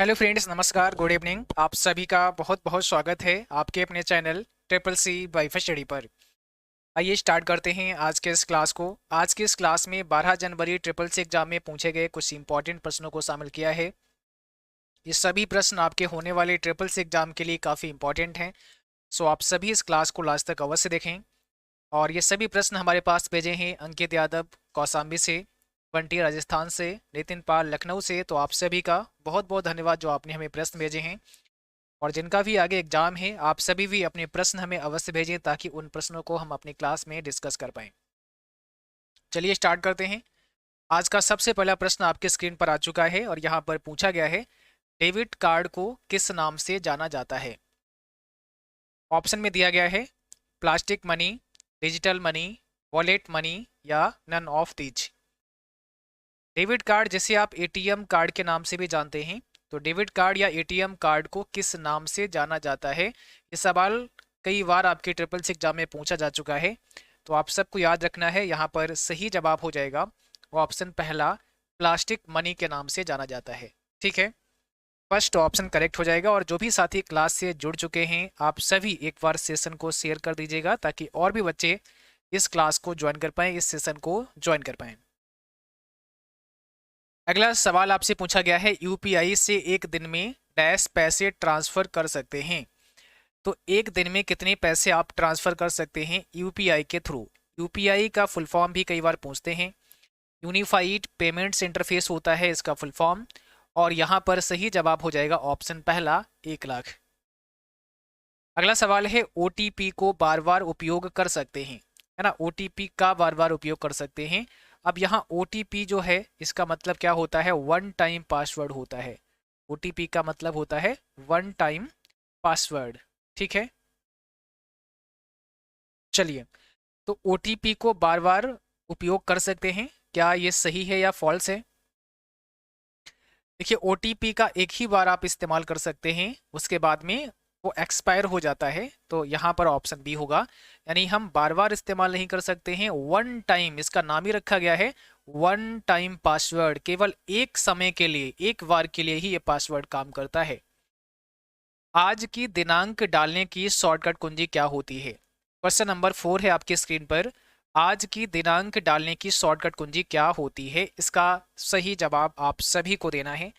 Hello friends, नमस्कार, good evening. आप सभी का बहुत बहुत स्वागत है आपके अपने channel triple C wifi study पर। आइए स्टार्ट करते हैं आज के इस क्लास को। आज की इस क्लास में 12 जनवरी ट्रिपल सी एग्जाम में पूछे गए कुछ इंपॉर्टेंट प्रश्नों को शामिल किया है। ये सभी प्रश्न आपके होने वाले ट्रिपल सी एग्जाम के लिए काफ़ी इंपॉर्टेंट हैं। सो आप सभी इस क्लास को लास्ट तक अवश्य देखें। और ये सभी प्रश्न हमारे पास भेजे हैं अंकित यादव कौशाम्बी से, बंटी राजस्थान से, नितिन पाल लखनऊ से। तो आप सभी का बहुत बहुत धन्यवाद जो आपने हमें प्रश्न भेजे हैं। और जिनका भी आगे एग्जाम है, आप सभी भी अपने प्रश्न हमें अवश्य भेजें ताकि उन प्रश्नों को हम अपनी क्लास में डिस्कस कर पाएं। चलिए स्टार्ट करते हैं। आज का सबसे पहला प्रश्न आपके स्क्रीन पर आ चुका है और यहाँ पर पूछा गया है, डेबिट कार्ड को किस नाम से जाना जाता है। ऑप्शन में दिया गया है plastic money, digital money, wallet money या none of these. Debit card जिसे आप एटीएम कार्ड के नाम से भी जानते हैं, तो डेबिट कार्ड या एटीएम कार्ड को किस नाम से जाना जाता है, ये सवाल कई बार आपके ट्रिपल सी एग्जाम में पूछा जा चुका है। तो आप सबको याद रखना है, यहाँ पर सही जवाब हो जाएगा वो ऑप्शन पहला, प्लास्टिक मनी के नाम से जाना जाता है। ठीक है, फर्स्ट ऑप्शन करेक्ट हो जाएगा। और जो भी साथी क्लास से जुड़ चुके हैं, आप सभी एक बार सेशन को शेयर कर दीजिएगा ताकि और भी बच्चे इस क्लास को ज्वाइन कर पाएँ, इस सेशन को ज्वाइन कर पाएँ। अगला सवाल आपसे पूछा गया है, यूपीआई से एक दिन में डैश पैसे ट्रांसफर कर सकते हैं। तो एक दिन में कितने पैसे आप ट्रांसफर कर सकते हैं यूपीआई के थ्रू। यूपीआई का फुल फॉर्म भी कई बार पूछते हैं, यूनिफाइड पेमेंट्स इंटरफेस होता है इसका फुल फॉर्म। और यहाँ पर सही जवाब हो जाएगा ऑप्शन पहला, 1 लाख। अगला सवाल है, ओटीपी को बार बार उपयोग कर सकते हैं, है ना। ओटीपी का बार बार उपयोग कर सकते हैं। अब यहाँ ओटीपी जो है इसका मतलब क्या होता है, वन टाइम पासवर्ड होता है। ओटीपी का मतलब होता है वन टाइम पासवर्ड। ठीक है, चलिए। तो ओटीपी को बार बार उपयोग कर सकते हैं, क्या ये सही है या फॉल्स है। देखिए, ओटीपी का एक ही बार आप इस्तेमाल कर सकते हैं, उसके बाद में वो एक्सपायर हो जाता है। तो यहाँ पर ऑप्शन बी होगा, यानी हम बार बार इस्तेमाल नहीं कर सकते हैं। वन टाइम, इसका नाम ही रखा गया है वन टाइम पासवर्ड, केवल एक समय के लिए, एक बार के लिए ही ये पासवर्ड काम करता है। आज की दिनांक डालने की शॉर्टकट कुंजी क्या होती है। क्वेश्चन नंबर 4 है आपके स्क्रीन पर, आज की दिनांक डालने की शॉर्टकट कुंजी क्या होती है। इसका सही जवाब आप सभी को देना है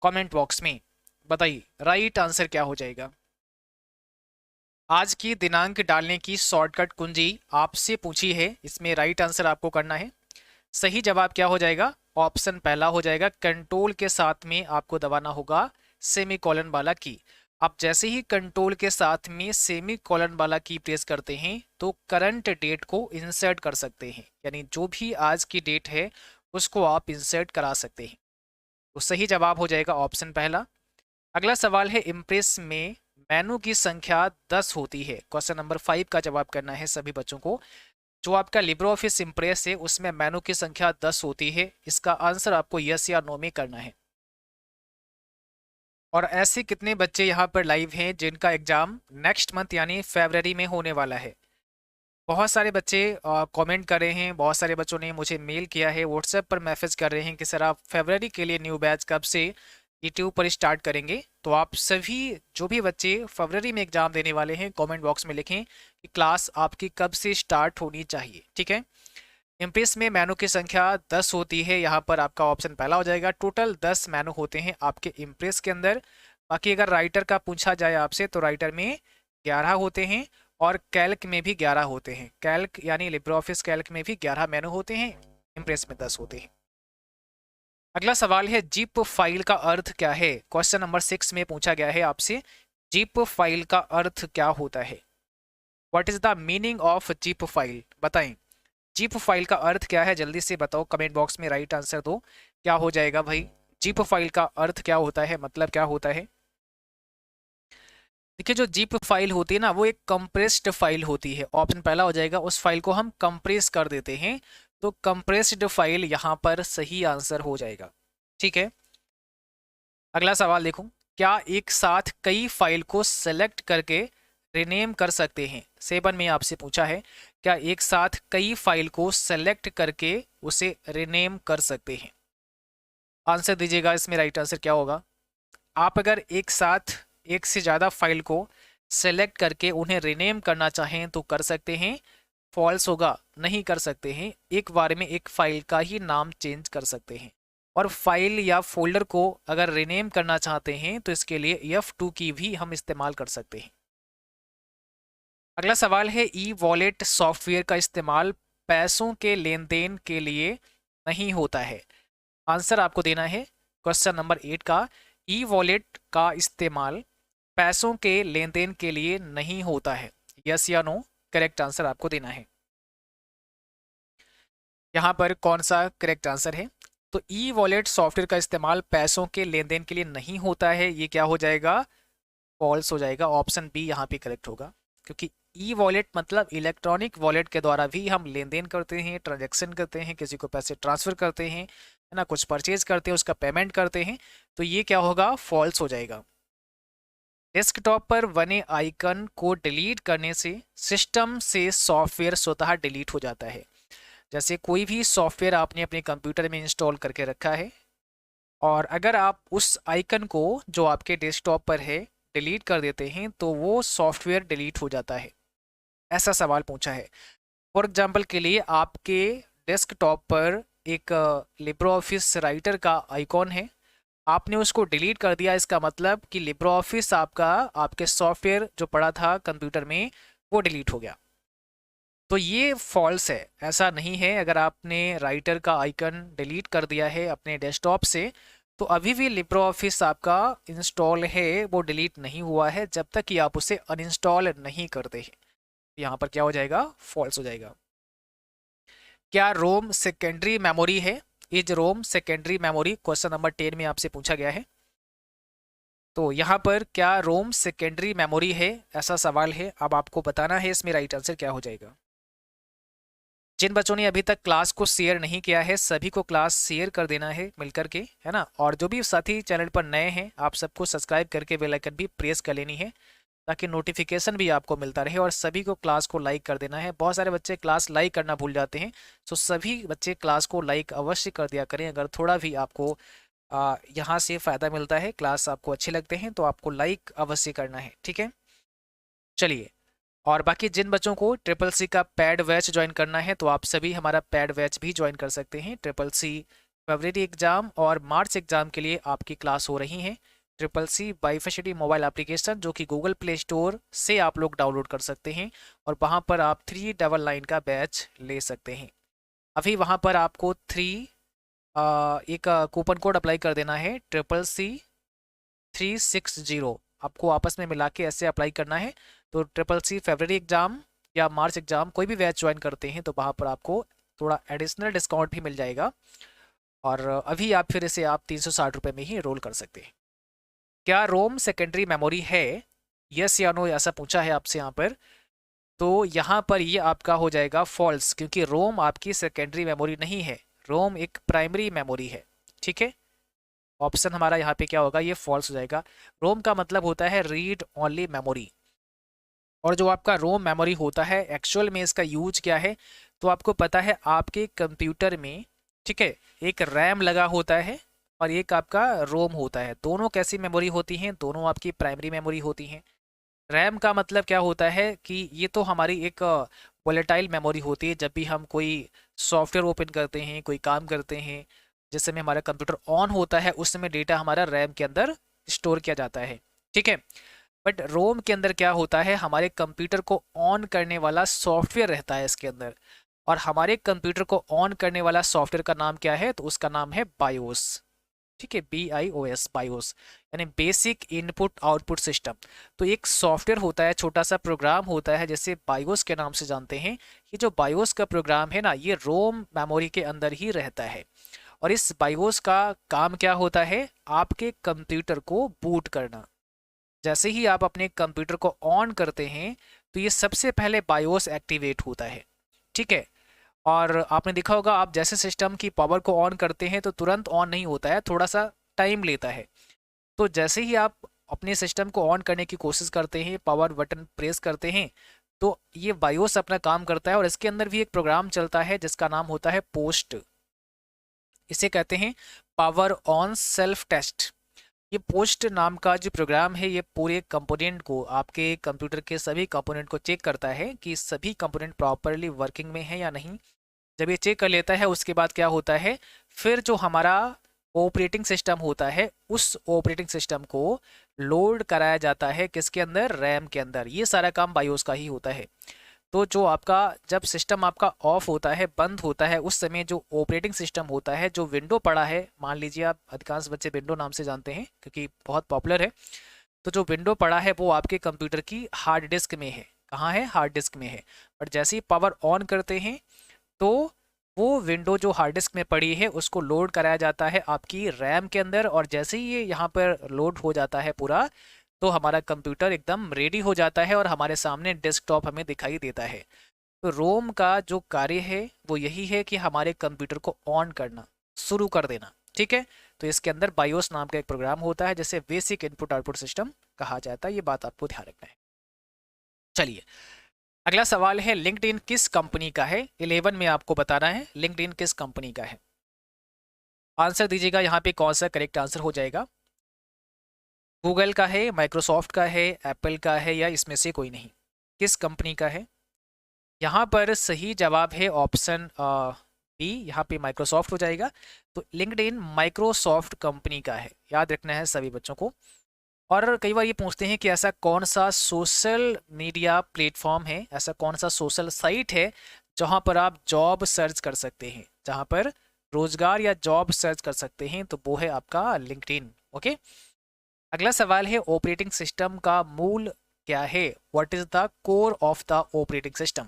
कमेंट बॉक्स में। बताइए राइट आंसर क्या हो जाएगा। आज की दिनांक डालने की शॉर्टकट कुंजी आपसे पूछी है, इसमें राइट आंसर आपको करना है। सही जवाब क्या हो जाएगा, ऑप्शन पहला हो जाएगा, कंट्रोल के साथ में आपको दबाना होगा सेमी कॉलन वाला की। आप जैसे ही कंट्रोल के साथ में सेमी कॉलन वाला की प्रेस करते हैं तो करंट डेट को इंसर्ट कर सकते हैं, यानी जो भी आज की डेट है उसको आप इंसर्ट करा सकते हैं। तो सही जवाब हो जाएगा ऑप्शन पहला। अगला सवाल है, इम्प्रेस में मेनू की संख्या 10 होती है। क्वेश्चन नंबर 5 का जवाब करना है सभी बच्चों को। जो आपका लिब्रो ऑफिस इम्प्रेस है उसमें मेनू की संख्या 10 होती है, इसका आंसर आपको यस या नो में करना है। और ऐसे कितने बच्चे यहाँ पर लाइव हैं जिनका एग्जाम नेक्स्ट मंथ यानी फरवरी में होने वाला है। बहुत सारे बच्चे कमेंट कर रहे हैं, बहुत सारे बच्चों ने मुझे मेल किया है, व्हाट्सएप पर मैसेज कर रहे हैं कि सर आप फरवरी के लिए न्यू बैच कब से यूट्यूब पर स्टार्ट करेंगे। तो आप सभी जो भी बच्चे फरवरी में एग्जाम देने वाले हैं कमेंट बॉक्स में लिखें कि क्लास आपकी कब से स्टार्ट होनी चाहिए। ठीक है, इम्प्रेस में मेनू की संख्या 10 होती है, यहाँ पर आपका ऑप्शन पहला हो जाएगा। टोटल 10 मेनू होते हैं आपके इम्प्रेस के अंदर। बाकी अगर राइटर का पूछा जाए आपसे तो राइटर में 11 होते हैं और कैल्क में भी 11 होते हैं। कैल्क यानी लिब्रो ऑफिस कैल्क में भी 11 मेनू होते हैं, इम्प्रेस में 10 होते हैं। अगला सवाल है, जिप फाइल का अर्थ क्या है। क्वेश्चन नंबर 6 में पूछा गया है आपसे, जिप फाइल का अर्थ क्या होता है। What is the meaning of zip file, बताएं। जिप फाइल का अर्थ क्या है, जल्दी से बताओ, कमेंट बॉक्स में राइट आंसर दो। क्या हो जाएगा भाई, जिप फाइल का अर्थ क्या होता है, मतलब क्या होता है। देखिए, जो जिप फाइल होती है ना, वो एक कंप्रेस्ड फाइल होती है। ऑप्शन पहला हो जाएगा, उस फाइल को हम कंप्रेस कर देते हैं। तो कंप्रेस्ड फाइल यहाँ पर सही आंसर हो जाएगा। ठीक है, अगला सवाल देखो, क्या एक साथ कई फाइल को सेलेक्ट करके रिनेम कर सकते हैं। 7 में आपसे पूछा है, क्या एक साथ कई फाइल को सेलेक्ट करके उसे रिनेम कर सकते हैं। आंसर दीजिएगा, इसमें राइट आंसर क्या होगा। आप अगर एक साथ एक से ज़्यादा फाइल को सेलेक्ट करके उन्हें रीनेम करना चाहें तो कर सकते हैं, फॉल्स होगा, नहीं कर सकते हैं। एक बार में एक फाइल का ही नाम चेंज कर सकते हैं। और फाइल या फोल्डर को अगर रीनेम करना चाहते हैं तो इसके लिए F2 की भी हम इस्तेमाल कर सकते हैं। अगला सवाल है, ई वॉलेट सॉफ्टवेयर का इस्तेमाल पैसों के लेन देन के लिए नहीं होता है। आंसर आपको देना है क्वेश्चन नंबर 8 का, ई वॉलेट का इस्तेमाल पैसों के लेन देन के लिए नहीं होता है। यस या नो, करेक्ट आंसर आपको देना है। यहाँ पर कौन सा करेक्ट आंसर है? तो ई वॉलेट सॉफ्टवेयर का इस्तेमाल पैसों के लेन देन के लिए नहीं होता है, ये क्या हो जाएगा? फॉल्स हो जाएगा। ऑप्शन बी यहाँ पे करेक्ट होगा, क्योंकि ई वॉलेट मतलब इलेक्ट्रॉनिक वॉलेट के द्वारा भी हम लेन देन करते हैं, ट्रांजैक्शन करते हैं, किसी को पैसे ट्रांसफर करते हैं, है ना, कुछ परचेज करते हैं, उसका पेमेंट करते हैं। तो ये क्या होगा? फॉल्स हो जाएगा। डेस्कटॉप पर बने आइकन को डिलीट करने से सिस्टम से सॉफ्टवेयर स्वतः डिलीट हो जाता है। जैसे कोई भी सॉफ्टवेयर आपने अपने कंप्यूटर में इंस्टॉल करके रखा है और अगर आप उस आइकन को जो आपके डेस्कटॉप पर है डिलीट कर देते हैं तो वो सॉफ्टवेयर डिलीट हो जाता है। ऐसा सवाल पूछा है। फॉर एग्जांपल के लिए आपके डेस्कटॉप पर एक लिब्रे ऑफिस राइटर का आइकॉन है, आपने उसको डिलीट कर दिया, इसका मतलब कि लिब्रे ऑफिस आपका, आपके सॉफ्टवेयर जो पड़ा था कंप्यूटर में वो डिलीट हो गया। तो ये फॉल्स है, ऐसा नहीं है। अगर आपने राइटर का आइकन डिलीट कर दिया है अपने डेस्कटॉप से तो अभी भी लिब्रे ऑफिस आपका इंस्टॉल है, वो डिलीट नहीं हुआ है जब तक कि आप उसे अनइंस्टॉल नहीं करते हैं। यहाँ पर क्या हो जाएगा? फॉल्स हो जाएगा। क्या रोम सेकेंडरी मेमोरी है? Is ROM secondary memory? Question number 10 में आपसे पूछा गया है। तो यहाँ पर क्या रोम सेकेंडरी मेमोरी है, ऐसा सवाल है। अब आपको बताना है इसमें राइट आंसर क्या हो जाएगा। जिन बच्चों ने अभी तक क्लास को शेयर नहीं किया है सभी को क्लास शेयर कर देना है मिलकर के, है ना। और जो भी साथी चैनल पर नए हैं आप सबको सब्सक्राइब करके बेल आइकन भी प्रेस कर लेनी है ताकि नोटिफिकेशन भी आपको मिलता रहे। और सभी को क्लास को लाइक कर देना है। बहुत सारे बच्चे क्लास लाइक करना भूल जाते हैं, तो सभी बच्चे क्लास को लाइक अवश्य कर दिया करें। अगर थोड़ा भी आपको यहाँ से फ़ायदा मिलता है, क्लास आपको अच्छे लगते हैं, तो आपको लाइक अवश्य करना है, ठीक है। चलिए, और बाकी जिन बच्चों को ट्रिपल सी का पैड बैच ज्वाइन करना है तो आप सभी हमारा पैड बैच भी ज्वाइन कर सकते हैं। ट्रिपल सी फरवरी एग्जाम और मार्च एग्जाम के लिए आपकी क्लास हो रही है। ट्रिपल सी बाइफर्सिटी मोबाइल एप्लीकेशन जो कि गूगल प्ले स्टोर से आप लोग डाउनलोड कर सकते हैं और वहाँ पर आप 399 का बैच ले सकते हैं। अभी वहाँ पर आपको एक कूपन कोड अप्लाई कर देना है, CCC360 आपको आपस में मिला के ऐसे अप्लाई करना है। तो ट्रिपल सी फरवरी एग्जाम या मार्च एग्जाम कोई भी बैच ज्वाइन करते हैं तो वहाँ पर आपको थोड़ा एडिशनल डिस्काउंट भी मिल जाएगा और अभी आप फिर इसे आप 360 रुपये में ही रोल कर सकते हैं। क्या रोम सेकेंडरी मेमोरी है? यस या नो ऐसा पूछा है आपसे यहाँ पर। तो यहाँ पर ये आपका हो जाएगा फॉल्स, क्योंकि रोम आपकी सेकेंडरी मेमोरी नहीं है, रोम एक प्राइमरी मेमोरी है, ठीक है। ऑप्शन हमारा यहाँ पे क्या होगा? ये फॉल्स हो जाएगा। रोम का मतलब होता है रीड ओनली मेमोरी, और जो आपका रोम मेमोरी होता है एक्चुअल में इसका यूज क्या है? तो आपको पता है आपके कंप्यूटर में, ठीक है, एक रैम लगा होता है और एक आपका रोम होता है। दोनों कैसी मेमोरी होती हैं? दोनों आपकी प्राइमरी मेमोरी होती हैं। रैम का मतलब क्या होता है कि ये तो हमारी एक वोलेटाइल मेमोरी होती है। जब भी हम कोई सॉफ्टवेयर ओपन करते हैं, कोई काम करते हैं, जिस समय हमारा कंप्यूटर ऑन होता है उस समय डेटा हमारा रैम के अंदर स्टोर किया जाता है, ठीक है। बट रोम के अंदर क्या होता है? हमारे कंप्यूटर को ऑन करने वाला सॉफ्टवेयर रहता है इसके अंदर, और हमारे कंप्यूटर को ऑन करने वाला सॉफ्टवेयर का नाम क्या है? तो उसका नाम है बायोस, ठीक है, BIOS, बायोस यानी बेसिक इनपुट आउटपुट सिस्टम। तो एक सॉफ्टवेयर होता है, छोटा सा प्रोग्राम होता है जिसे बायोस के नाम से जानते हैं। ये जो बायोस का प्रोग्राम है ना, ये रोम मेमोरी के अंदर ही रहता है। और इस बायोस का काम क्या होता है? आपके कंप्यूटर को बूट करना। जैसे ही आप अपने कंप्यूटर को ऑन करते हैं तो ये सबसे पहले बायोस एक्टिवेट होता है, ठीक है। और आपने देखा होगा आप जैसे सिस्टम की पावर को ऑन करते हैं तो तुरंत ऑन नहीं होता है, थोड़ा सा टाइम लेता है। तो जैसे ही आप अपने सिस्टम को ऑन करने की कोशिश करते हैं, पावर बटन प्रेस करते हैं, तो ये बायोस अपना काम करता है और इसके अंदर भी एक प्रोग्राम चलता है जिसका नाम होता है पोस्ट। इसे कहते हैं पावर ऑन सेल्फ टेस्ट। ये पोस्ट नाम का जो प्रोग्राम है ये पूरे कंपोनेंट को, आपके कंप्यूटर के सभी कंपोनेंट को चेक करता है कि सभी कंपोनेंट प्रॉपरली वर्किंग में है या नहीं। जब ये चेक कर लेता है उसके बाद क्या होता है, फिर जो हमारा ऑपरेटिंग सिस्टम होता है उस ऑपरेटिंग सिस्टम को लोड कराया जाता है किसके अंदर, रैम के अंदर। ये सारा काम बायोस का ही होता है। तो जो आपका जब सिस्टम आपका ऑफ होता है, बंद होता है, उस समय जो ऑपरेटिंग सिस्टम होता है, जो विंडो पड़ा है, मान लीजिए आप अधिकांश बच्चे विंडो नाम से जानते हैं क्योंकि बहुत पॉपुलर है, तो जो विंडो पड़ा है वो आपके कंप्यूटर की हार्ड डिस्क में है। कहाँ है, हार्ड डिस्क में है। बट जैसे ही पावर ऑन करते हैं तो वो विंडो जो हार्ड डिस्क में पड़ी है उसको लोड कराया जाता है आपकी रैम के अंदर, और जैसे ही ये यहाँ पर लोड हो जाता है पूरा, तो हमारा कंप्यूटर एकदम रेडी हो जाता है और हमारे सामने डेस्कटॉप हमें दिखाई देता है। तो रोम का जो कार्य है वो यही है कि हमारे कंप्यूटर को ऑन करना, शुरू कर देना। ठीक है, तो इसके अंदर बायोस नाम का एक प्रोग्राम होता है जिसे बेसिक इनपुट आउटपुट सिस्टम कहा जाता है। ये बात आपको ध्यान रखना है। चलिए, अगला सवाल है लिंक्डइन किस कंपनी का है। 11 में आपको बताना है लिंक्डइन किस कंपनी का है। आंसर दीजिएगा यहाँ पे कौन सा करेक्ट आंसर हो जाएगा। गूगल का है, माइक्रोसॉफ्ट का है, एप्पल का है, या इसमें से कोई नहीं। किस कंपनी का है। यहाँ पर सही जवाब है ऑप्शन बी, यहाँ पे माइक्रोसॉफ्ट हो जाएगा। तो लिंक्डइन माइक्रोसॉफ्ट कंपनी का है, याद रखना है सभी बच्चों को। और कई बार ये पूछते हैं कि ऐसा कौन सा सोशल मीडिया प्लेटफॉर्म है, ऐसा कौन सा सोशल साइट है जहाँ पर आप जॉब सर्च कर सकते हैं, जहाँ पर रोजगार या जॉब सर्च कर सकते हैं, तो वो है आपका लिंक्डइन। ओके, अगला सवाल है ऑपरेटिंग सिस्टम का मूल क्या है। What is the core of the operating system.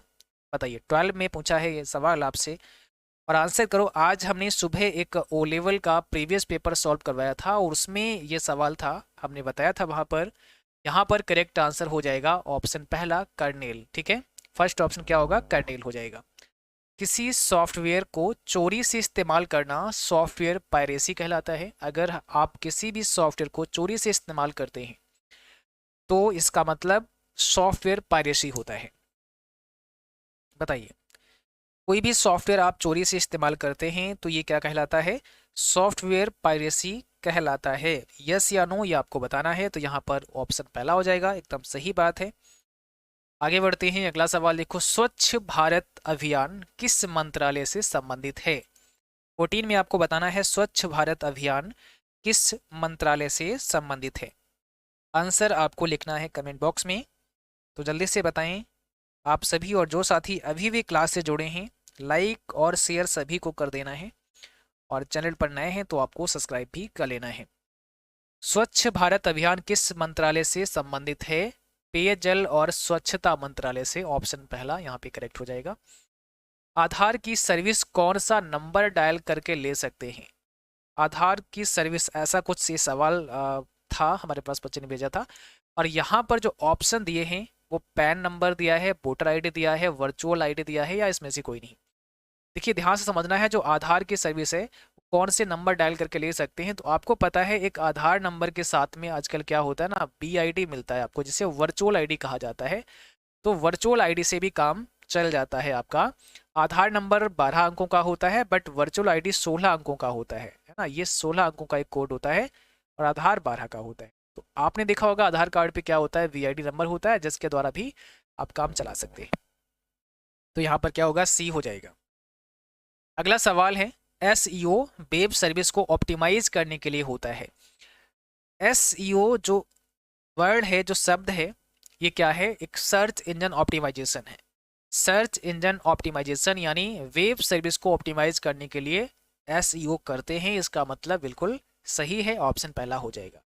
बताइए, 12 में पूछा है ये सवाल आपसे और आंसर करो। आज हमने सुबह एक ओ लेवल का प्रीवियस पेपर सॉल्व करवाया था और उसमें ये सवाल था, हमने बताया था वहाँ पर। यहाँ पर करेक्ट आंसर हो जाएगा ऑप्शन पहला, कर्नेल। ठीक है, फर्स्ट ऑप्शन क्या होगा, कर्नेल हो जाएगा। किसी सॉफ्टवेयर को चोरी से इस्तेमाल करना सॉफ्टवेयर पायरेसी कहलाता है। अगर आप किसी भी सॉफ्टवेयर को चोरी से इस्तेमाल करते हैं तो इसका मतलब सॉफ्टवेयर पायरेसी होता है। बताइए, कोई भी सॉफ्टवेयर आप चोरी से इस्तेमाल करते हैं तो ये क्या कहलाता है, सॉफ्टवेयर पायरेसी कहलाता है। यस या नो ये आपको बताना है। तो यहाँ पर ऑप्शन पहला हो जाएगा, एकदम सही बात है। आगे बढ़ते हैं, अगला सवाल देखो, स्वच्छ भारत अभियान किस मंत्रालय से संबंधित है। 14 में आपको बताना है स्वच्छ भारत अभियान किस मंत्रालय से संबंधित है। आंसर आपको लिखना है कमेंट बॉक्स में, तो जल्दी से बताएं आप सभी। और जो साथी अभी भी क्लास से जुड़े हैं, लाइक और शेयर सभी को कर देना है, और चैनल पर नए हैं तो आपको सब्सक्राइब भी कर लेना है। स्वच्छ भारत अभियान किस मंत्रालय से संबंधित है। पेयजल और स्वच्छता मंत्रालय से, ऑप्शन पहला यहाँ पे करेक्ट हो जाएगा। आधार की सर्विस कौन सा नंबर डायल करके ले सकते हैं। आधार की सर्विस, ऐसा कुछ से सवाल था हमारे पास, बच्चे ने भेजा था। और यहाँ पर जो ऑप्शन दिए हैं वो पैन नंबर दिया है, वोटर आईडी दिया है, वर्चुअल आईडी दिया है, या इसमें से कोई नहीं। देखिए, ध्यान से समझना है, जो आधार की सर्विस है कौन से नंबर डायल करके ले सकते हैं। तो आपको पता है एक आधार नंबर के साथ में आजकल क्या होता है ना, BID मिलता है आपको, जिसे वर्चुअल आईडी कहा जाता है। तो वर्चुअल आईडी से भी काम चल जाता है आपका। आधार नंबर 12 अंकों का होता है बट वर्चुअल आईडी 16 अंकों का होता है ना। ये 16 अंकों का एक कोड होता है और आधार 12 का होता है। तो आपने देखा होगा आधार कार्ड पे क्या होता है, VID नंबर होता है जिसके द्वारा भी आप काम चला सकते हैं। तो यहाँ पर क्या होगा, C हो जाएगा। अगला सवाल है, SEO वेब सर्विस को ऑप्टिमाइज करने के लिए होता है। SEO जो वर्ड है, जो शब्द है, ये क्या है, एक सर्च इंजन ऑप्टिमाइजेशन है। सर्च इंजन ऑप्टिमाइजेशन यानी वेब सर्विस को ऑप्टिमाइज करने के लिए SEO करते हैं, इसका मतलब बिल्कुल सही है, ऑप्शन पहला हो जाएगा।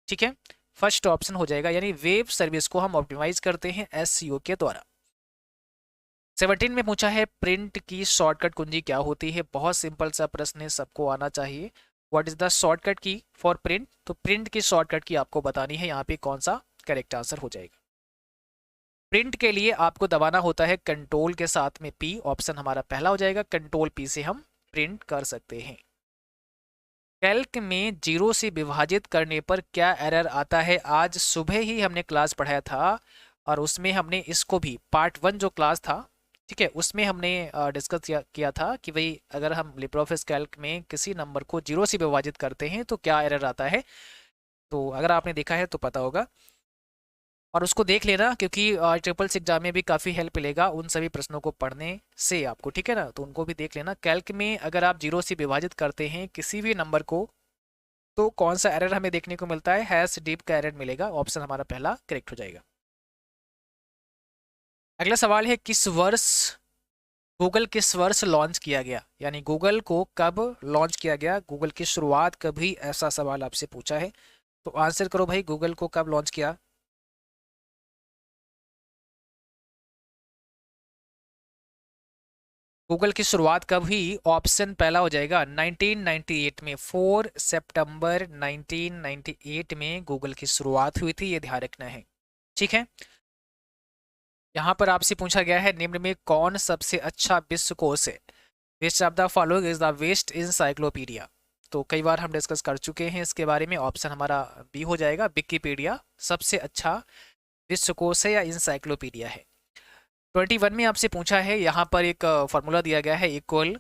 ठीक है, फर्स्ट ऑप्शन हो जाएगा, यानी वेब सर्विस को हम ऑप्टिमाइज करते हैं SEO के द्वारा। 17 में पूछा है प्रिंट की शॉर्टकट कुंजी क्या होती है। बहुत सिंपल सा प्रश्न है, सबको आना चाहिए। व्हाट इज द शॉर्टकट की फॉर प्रिंट। तो प्रिंट की शॉर्टकट की आपको बतानी है, यहाँ पे कौन सा करेक्ट आंसर हो जाएगा। प्रिंट के लिए आपको दबाना होता है कंट्रोल के साथ में P, ऑप्शन हमारा पहला हो जाएगा। कंट्रोल P से हम प्रिंट कर सकते हैं। कैल्क में 0 से विभाजित करने पर क्या एरर आता है। आज सुबह ही हमने क्लास पढ़ाया था और उसमें हमने इसको भी, पार्ट 1 जो क्लास था, ठीक है, उसमें हमने डिस्कस किया था कि भाई अगर हम लिब्रे ऑफिस कैल्क में किसी नंबर को 0 से विभाजित करते हैं तो क्या एरर आता है। तो अगर आपने देखा है तो पता होगा, और उसको देख लेना, क्योंकि ट्रिपल सी एग्जाम में भी काफ़ी हेल्प मिलेगा उन सभी प्रश्नों को पढ़ने से आपको, ठीक है ना। तो उनको भी देख लेना। कैल्क में अगर आप जीरो से विभाजित करते हैं किसी भी नंबर को, तो कौन सा एरर हमें देखने को मिलता है, हैश डीप का एरर मिलेगा। ऑप्शन हमारा पहला करेक्ट हो जाएगा। अगला सवाल है, किस वर्ष गूगल किस वर्ष लॉन्च किया गया, यानी गूगल को कब लॉन्च किया गया, गूगल की शुरुआत कभी, ऐसा सवाल आपसे पूछा है। तो आंसर करो भाई, गूगल को कब लॉन्च किया। गूगल की शुरुआत कब हुई, ऑप्शन पहला हो जाएगा 1998 में, 4 सितंबर 1998 में गूगल की शुरुआत हुई थी, ये ध्यान रखना है, ठीक है। यहाँ पर आपसे पूछा गया है, निम्न में कौन सबसे अच्छा विश्वकोश है। Which of the following is the best encyclopedia. तो कई बार हम डिस्कस कर चुके हैं इसके बारे में। ऑप्शन हमारा बी हो जाएगा, विकिपीडिया सबसे अच्छा विश्वकोश है या इंसाइक्लोपीडिया है। 21 में आपसे पूछा है, यहाँ पर एक फॉर्मूला दिया गया है, इक्वल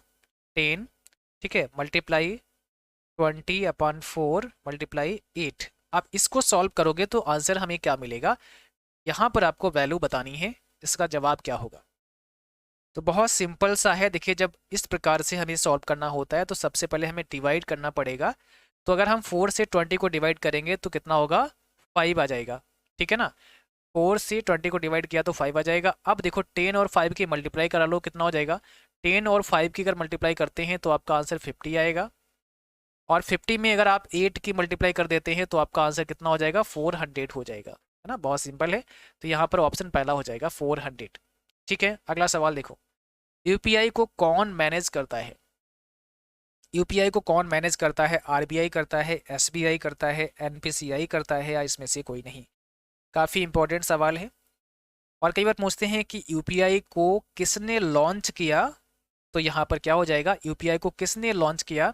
10, ठीक है, मल्टीप्लाई 20/4 मल्टीप्लाई 8। आप इसको सॉल्व करोगे तो आंसर हमें क्या मिलेगा, यहाँ पर आपको वैल्यू बतानी है, इसका जवाब क्या होगा। तो बहुत सिंपल सा है, देखिए जब इस प्रकार से हमें सॉल्व करना होता है तो सबसे पहले हमें डिवाइड करना पड़ेगा। तो अगर हम 4 से 20 को डिवाइड करेंगे तो कितना होगा, 5 आ जाएगा, ठीक है ना। 4 से 20 को डिवाइड किया तो 5 आ जाएगा। अब देखो 10 और 5 की मल्टीप्लाई करा लो, कितना हो जाएगा, 10 और 5 की अगर मल्टीप्लाई करते हैं तो आपका आंसर 50 आएगा। और 50 में अगर आप 8 की मल्टीप्लाई कर देते हैं तो आपका आंसर कितना हो जाएगा, 400 हो जाएगा, है ना, बहुत सिंपल है। तो यहाँ पर ऑप्शन पहला हो जाएगा 400, ठीक है। अगला सवाल देखो, यूपीआई को कौन मैनेज करता है। यूपीआई को कौन मैनेज करता है, आरबीआई करता है, एसबीआई करता है, एनपीसीआई करता है, या इसमें से कोई नहीं। काफ़ी इंपॉर्टेंट सवाल है। और कई बार पूछते हैं कि यूपीआई को किसने लॉन्च किया, तो यहाँ पर क्या हो जाएगा, यूपीआई को किसने लॉन्च किया,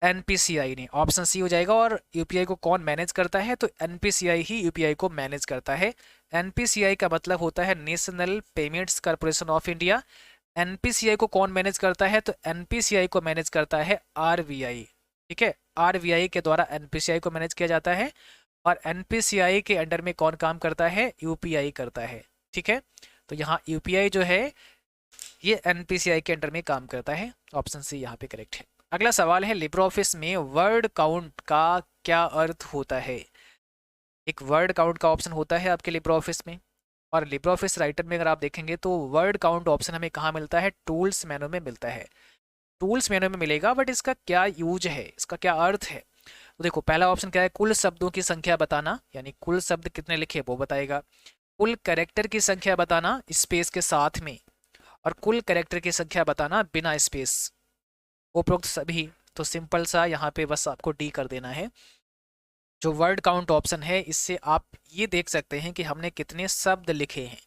एनपीसीआई ने, ऑप्शन सी हो जाएगा। और यूपीआई को कौन मैनेज करता है, तो एनपीसीआई ही यूपीआई को मैनेज करता है। एनपीसीआई का मतलब होता है national payments corporation of India. NPCI को कौन मैनेज करता है, तो एनपीसीआई को मैनेज करता है आरबीआई, ठीक है। आरबीआई के द्वारा एनपीसीआई को मैनेज किया जाता है। और एनपीसीआई के अंडर में कौन काम करता है, यूपीआई करता है, ठीक है। तो यहाँ यूपीआई जो है ये एनपीसीआई के अंडर में काम करता है। ऑप्शन सी यहाँ पे करेक्ट है। अगला सवाल है, लिब्रे ऑफिस में वर्ड काउंट का क्या अर्थ होता है। एक वर्ड काउंट का ऑप्शन होता है आपके लिब्रे ऑफिस में, और लिब्रे ऑफिस राइटर में अगर आप देखेंगे तो वर्ड काउंट ऑप्शन हमें कहाँ मिलता है, टूल्स मेनू में मिलता है। टूल्स मेनू में मिलेगा, बट इसका क्या यूज है, इसका क्या अर्थ है। तो देखो पहला ऑप्शन क्या है, कुल शब्दों की संख्या बताना, यानी कुल शब्द कितने लिखे वो बताएगा। कुल कैरेक्टर की संख्या बताना स्पेस के साथ में, और कुल कैरेक्टर की संख्या बताना बिना स्पेस, उपरोक्त सभी। तो सिंपल सा यहाँ पे बस आपको डी कर देना है। जो वर्ड काउंट ऑप्शन है इससे आप ये देख सकते हैं कि हमने कितने शब्द लिखे हैं।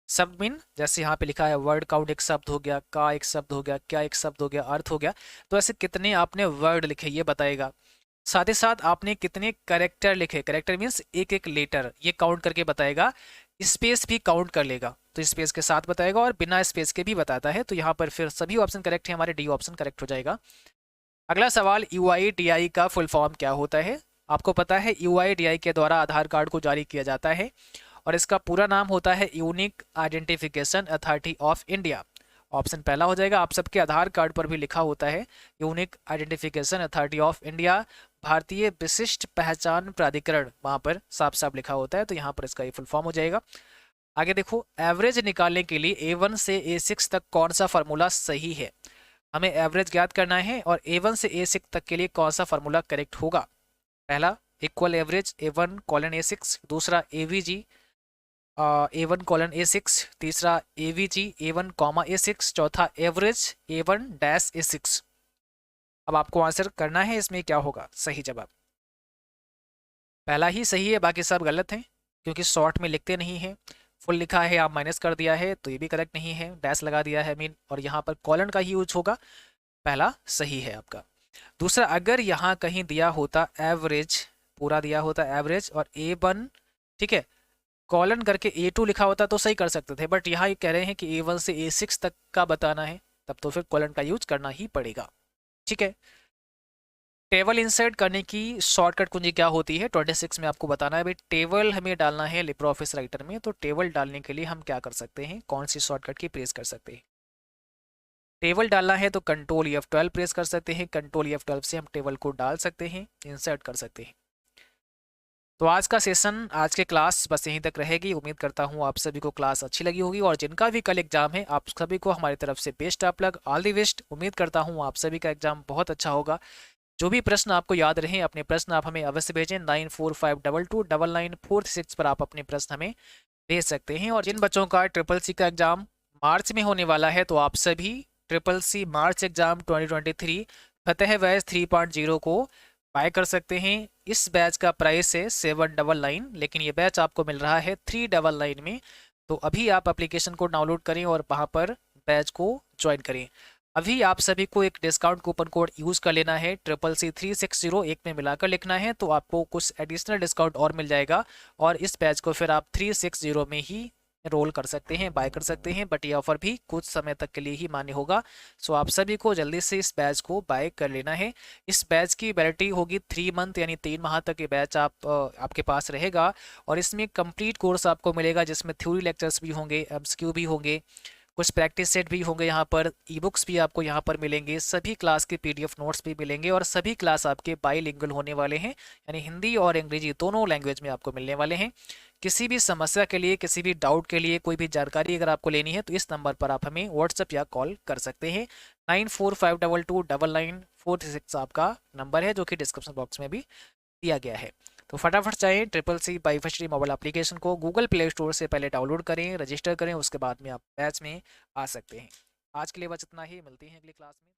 शब्द मीन जैसे यहाँ पे लिखा है वर्ड काउंट, एक शब्द हो गया, का एक शब्द हो गया, क्या एक शब्द हो गया, अर्थ हो गया। तो ऐसे कितने आपने वर्ड लिखे ये बताएगा। साथ ही साथ आपने कितने करेक्टर लिखे, करेक्टर मीन्स एक एक लेटर, ये काउंट करके बताएगा। स्पेस भी काउंट कर लेगा, तो स्पेस के साथ बताएगा और बिना स्पेस के भी बताता है। तो यहाँ पर फिर सभी ऑप्शन करेक्ट है, हमारे डी ऑप्शन करेक्ट हो जाएगा। अगला सवाल, यूआईडीआई का फुल फॉर्म क्या होता है। आपको पता है यूआईडीआई के द्वारा आधार कार्ड को जारी किया जाता है, और इसका पूरा नाम होता है unique identification authority of India. Option पहला हो जाएगा। आप सबके आधार कार्ड पर भी लिखा होता है unique identification authority of India, भारतीय विशिष्ट पहचान प्राधिकरण, वहाँ पर साफ साफ लिखा होता है। तो यहाँ पर इसका ये फुल फॉर्म हो जाएगा। आगे देखो, एवरेज निकालने के लिए A1 से A6 तक कौन सा फार्मूला सही है। हमें एवरेज ज्ञात करना है, और A1 से A6 तक के लिए कौन सा फार्मूला करेक्ट होगा। पहला इक्वल एवरेज A1:A6, दूसरा AVG A1:A6, तीसरा AVG A1:A6, चौथा एवरेज A1-A6। अब आपको आंसर करना है इसमें क्या होगा सही जवाब। पहला ही सही है, बाकी सब गलत हैं, क्योंकि शॉर्ट में लिखते नहीं है। फुल लिखा है, आप माइनस कर दिया है, तो ये भी करेक्ट नहीं है, डैश लगा दिया है मीन, और यहाँ पर कॉलन का ही यूज होगा। पहला सही है आपका। दूसरा, अगर यहाँ कहीं दिया होता एवरेज, पूरा दिया होता एवरेज और A1, ठीक है, कॉलन करके A2 लिखा होता तो सही कर सकते थे, बट यहाँ ये कह रहे हैं कि A1 से A6 तक का बताना है, तब तो फिर कॉलन का यूज करना ही पड़ेगा, ठीक है। टेबल इंसर्ट करने की शॉर्टकट कुंजी क्या होती है 26 में आपको बताना है भाई। टेबल हमें डालना है लिब्रे ऑफिस राइटर में, तो टेबल डालने के लिए हम क्या कर सकते हैं, कौन सी शॉर्टकट की प्रेस कर सकते हैं। टेबल डालना है तो कंट्रोल F12 प्रेस कर सकते हैं, कंट्रोल F12 से हम टेबल को डाल सकते हैं, इंसर्ट कर सकते हैं। तो आज का सेशन, आज के क्लास बस यहीं तक रहेगी। उम्मीद करता हूँ आप सभी को क्लास अच्छी लगी होगी, और जिनका भी कल एग्जाम है आप सभी को हमारी तरफ से best of luck, all the best. उम्मीद करता हूँ आप सभी का एग्जाम बहुत अच्छा होगा। जो भी प्रश्न आपको याद रहे, अपने प्रश्न आप हमें अवश्य भेजें। 9452299946 पर आप अपने प्रश्न हमें भेज सकते हैं। और जिन बच्चों का ट्रिपल सी का एग्जाम मार्च में होने वाला है, तो आप सभी ट्रिपल सी मार्च एग्जाम 2023 फतेह बैच 3.0 को बाय कर सकते हैं। इस बैच का प्राइस है 799, लेकिन ये बैच आपको मिल रहा है 399 में। तो अभी आप एप्लीकेशन को डाउनलोड करें और वहाँ पर बैच को ज्वाइन करें। अभी आप सभी को एक डिस्काउंट कूपन कोड यूज़ कर लेना है, ट्रिपल सी 360 एक में मिलाकर लिखना है, तो आपको कुछ एडिशनल डिस्काउंट और मिल जाएगा, और इस बैच को फिर आप 360 में ही रोल कर सकते हैं, बाय कर सकते हैं। बट ये ऑफर भी कुछ समय तक के लिए ही मान्य होगा। सो आप सभी को जल्दी से इस बैच को बाय कर लेना है। इस बैच की वैलिडिटी होगी 3 मंथ, यानी 3 माह तक ये बैच आपके पास रहेगा। और इसमें कंप्लीट कोर्स आपको मिलेगा, जिसमें थ्योरी लेक्चर्स भी होंगे, एमसीक्यू भी होंगे, कुछ प्रैक्टिस सेट भी होंगे, यहाँ पर ई बुक्स भी आपको यहाँ पर मिलेंगे, सभी क्लास के PDF नोट्स भी मिलेंगे, और सभी क्लास आपके बाईलिंगुअल होने वाले हैं, यानी हिंदी और अंग्रेजी दोनों लैंग्वेज में आपको मिलने वाले हैं। किसी भी समस्या के लिए, किसी भी डाउट के लिए, कोई भी जानकारी अगर आपको लेनी है, तो इस नंबर पर आप हमें व्हाट्सएप या कॉल कर सकते हैं। 9452299946 आपका नंबर है, जो कि डिस्क्रिप्शन बॉक्स में भी दिया गया है। तो फटाफट चाहें triple C by first mobile application को गूगल प्ले स्टोर से पहले डाउनलोड करें, रजिस्टर करें, उसके बाद में आप बैच में आ सकते हैं। आज के लिए बस इतना ही, मिलते हैं अगली क्लास में।